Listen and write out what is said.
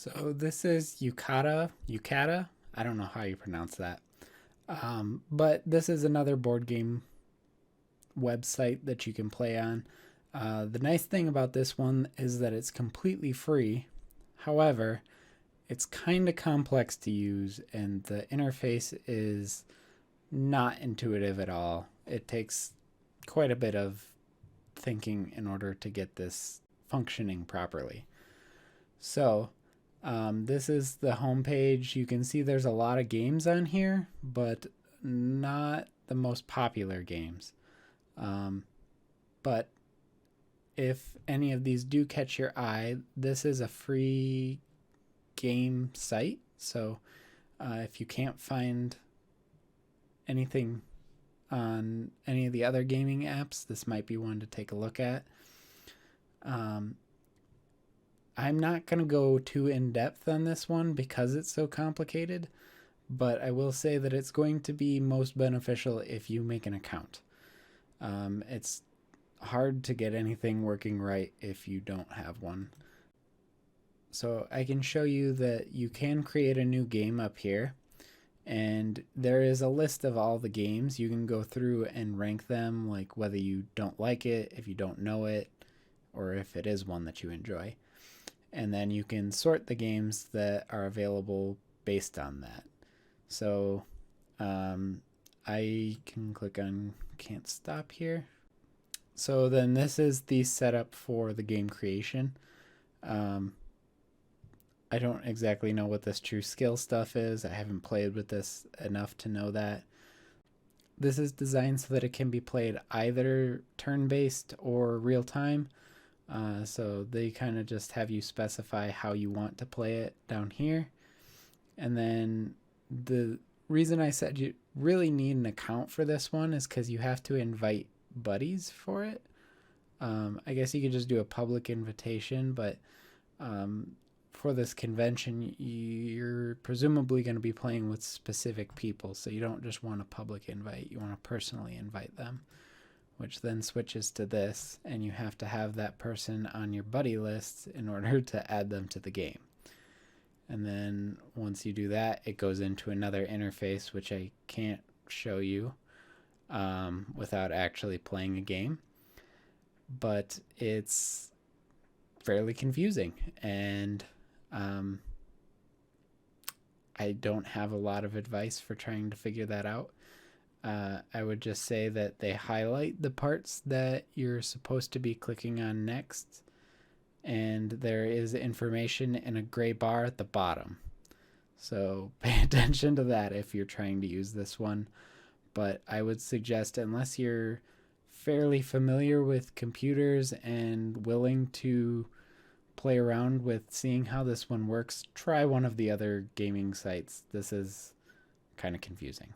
So this is yucata. I don't know how you pronounce that. But this is another board game website that you can play on. The nice thing about this one is that it's completely free. However, it's kind of complex to use, and the interface is not intuitive at all. It takes quite a bit of thinking in order to get this functioning properly. So, this is the homepage. You can see there's a lot of games on here, but not the most popular games. But if any of these do catch your eye, this is a free game site. So if you can't find anything on any of the other gaming apps, this might be one to take a look at. I'm not going to go too in depth on this one because it's so complicated, but I will say that it's going to be most beneficial if you make an account. It's hard to get anything working right if you don't have one. So I can show you that you can create a new game up here, and there is a list of all the games. You can go through and rank them, like whether you don't like it, if you don't know it, or if it is one that you enjoy. And then you can sort the games that are available based on that. So I can click on can't stop here. So then this is the setup for the game creation. I don't exactly know what this true skill stuff is. I haven't played with this enough to know that. This is designed so that it can be played either turn-based or real-time. So they kind of just have you specify how you want to play it down here. And then the reason I said you really need an account for this one is because you have to invite buddies for it. I guess you could just do a public invitation, but for this convention, you're presumably going to be playing with specific people, so you don't just want a public invite, you want to personally invite them, which then switches to this, and you have to have that person on your buddy list in order to add them to the game. And then once you do that, it goes into another interface, which I can't show you without actually playing a game. But it's fairly confusing, and I don't have a lot of advice for trying to figure that out. I would just say that they highlight the parts that you're supposed to be clicking on next, and there is information in a gray bar at the bottom. So pay attention to that if you're trying to use this one. But I would suggest, unless you're fairly familiar with computers and willing to play around with seeing how this one works, try one of the other gaming sites. This is kind of confusing.